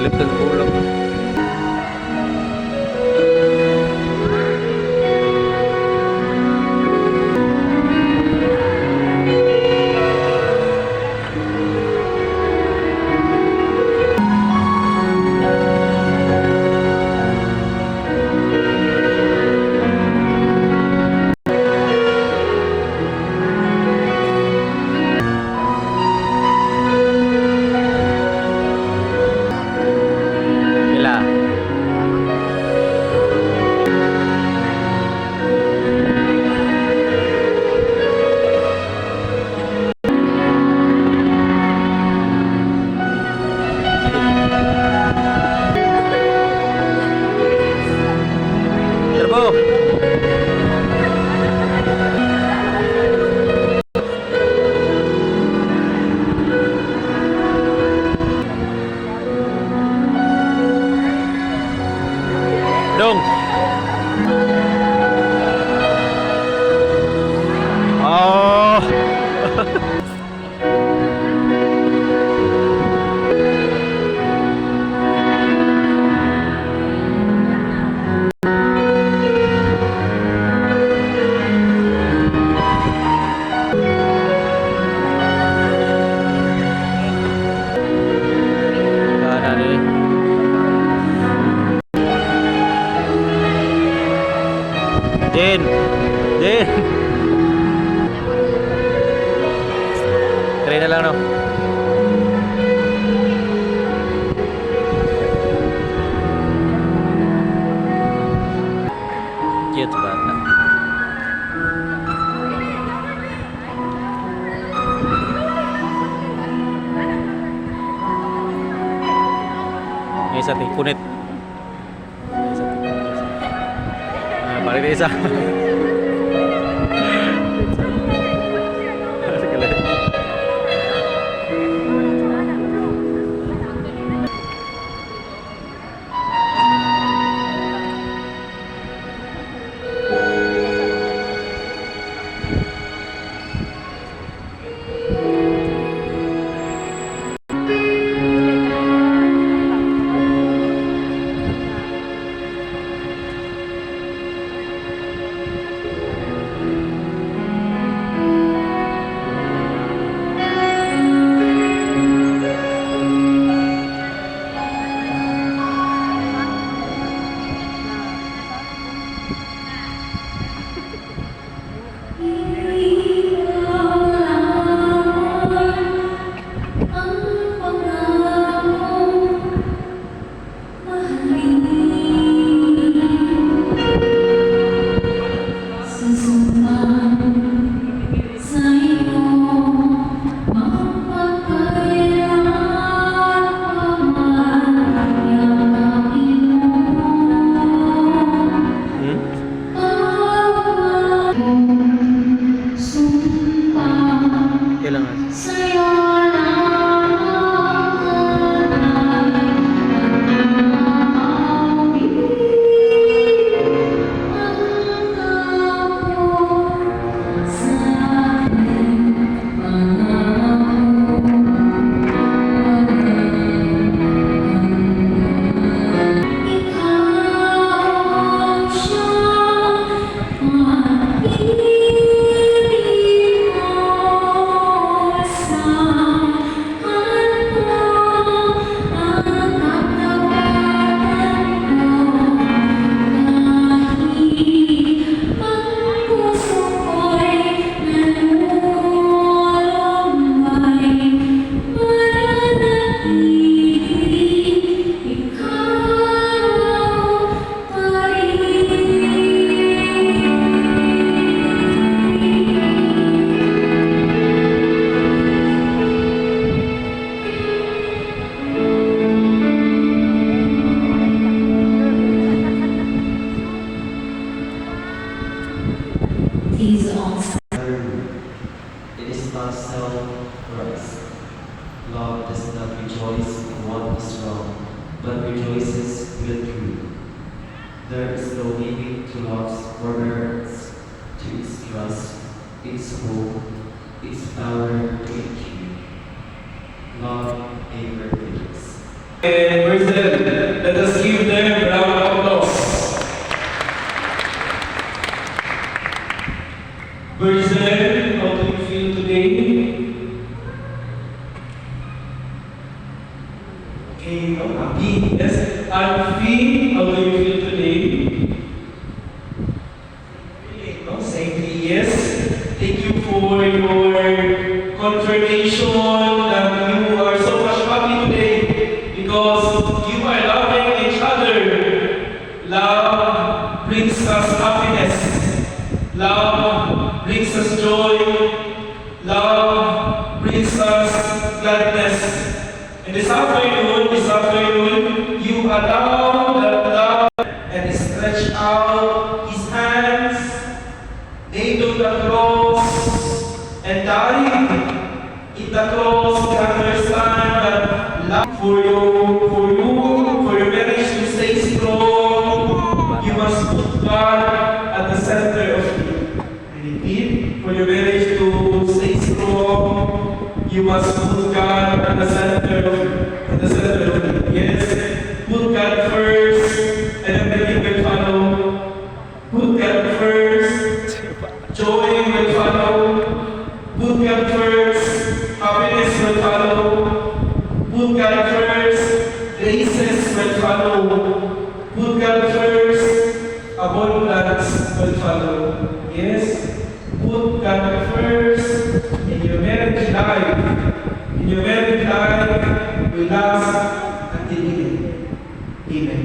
Galit ng ulam. Ila. Turbo. Dong. Oh. Kanan ni. Din. Din. Try na lang, no? Cute bata. May isa kunit. May isa kunit. Balik na isa. Kailangan. It is not self-praise. Love does not rejoice in what is wrong, but rejoices with the truth. There is no limit to love's forbearance, to its trust, its hope, its power to achieve. Love never fails. And Brazil, let us give them a round of applause. Brazil, how do you feel today? Okay, no, happy. Yes, Alfie, how do you feel today? Okay, no, safely, yes. Thank you for your confirmation that you are so much happy today because you are loving each other. Love brings us happiness. Love brings us joy. Love brings us gladness. And this afternoon, you allow that love and stretch out his hands, nailed on the cross, and died in the cross. We understand that love for your marriage to stay strong, you must put God at the center of it. I repeat, for your marriage to stay strong, you must put God at the center of it. Yes, put God first, and everything will follow. Put God first, joy will follow. Put God first, happiness will follow. Put God first, graces will follow. Put God first, abundance will follow. Yes, put God first in your marriage life. In your marriage life will last until the end. Amen.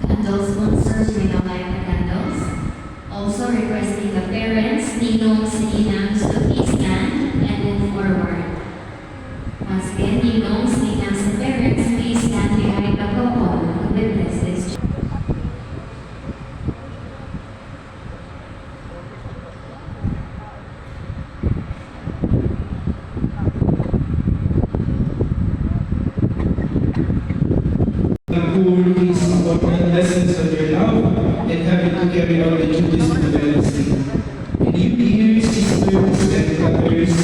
Candles sponsors will now light the candles. Also requesting the parents, ninongs, ninangs to please stand and move forward. Once again, ninongs, ninangs, and parents, please stand behind the couple to witness this. Who is important lessons of your love and having to carry out the duties of the ministry. And you dear sisters and brothers,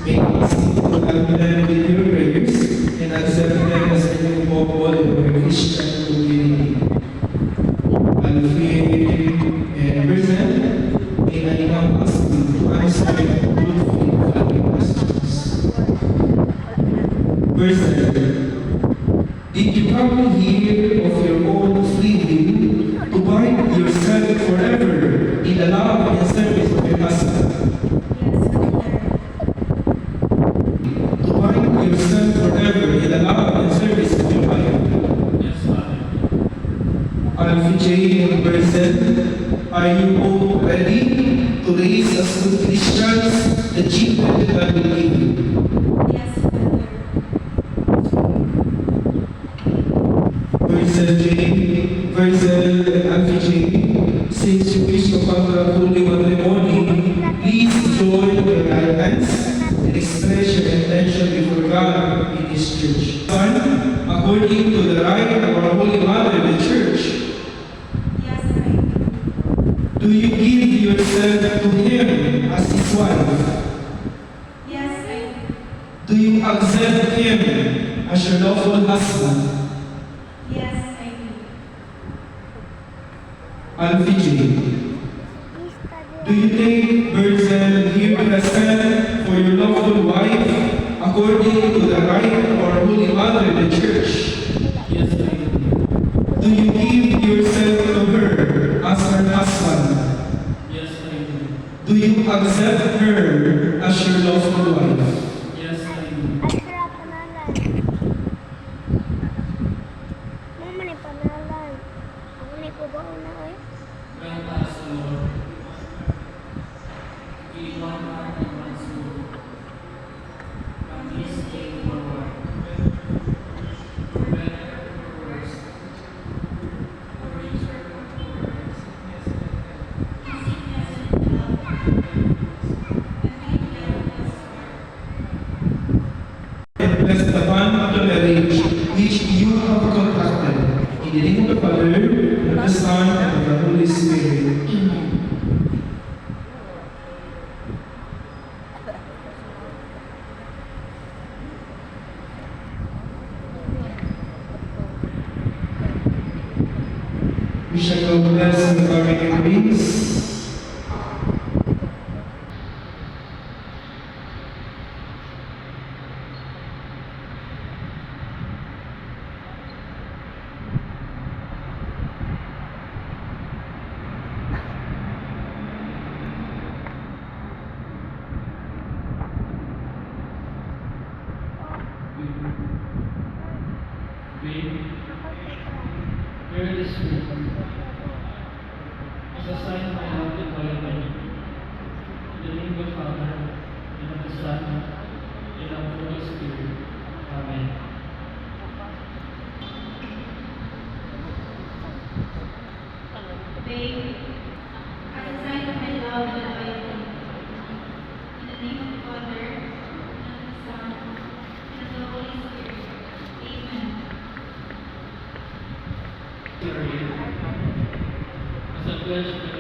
may us to help them with your prayers and accept them as a new couple of our Christian community. Alfie and Brazil, may I now ask you to answer the truthful following questions. Brazil, did you come here of your own free will to bind yourself forever in the love and service of your husband? To bind yourself forever in the love and service of your wife? Yes, Father. Alfie J. and Brazil, are you both ready to raise as good Christians the children that I will give you? Yes, Father. Virgil and Alfie, since you wish to come to a holy matrimony, please join your right hands and express your intention before God in His church. Son, according to the right of our Holy Mother, the Church, Yes, I do. do you give yourself to Him as His wife? Yes, I do. Do you accept Him as your lawful husband? Yes, I do. Alfie, do you take Virgil here present for your lawful wife according to the right of our Holy Mother, the Church? Yes, I do. Do you give yourself to her as her husband? Yes, I do. Do you accept her as your lawful wife? Yes, I do. Asra panalan. Mama ni panalan. Ako ni ko ba una eh? And bless the bond of the marriage which you have contracted. In the name of the Father, and of the Son, and of the Holy Spirit. Amen. shall go bless and coming in peace. Here it is written, as a sign of my love to Mary, in the name of the Father, and of the Son, and of the Holy Spirit. Amen. Babe, as a sign of my love and loyalty, in the name of the Father, and of the Son, and of the Holy Spirit. Amen. As a pledge of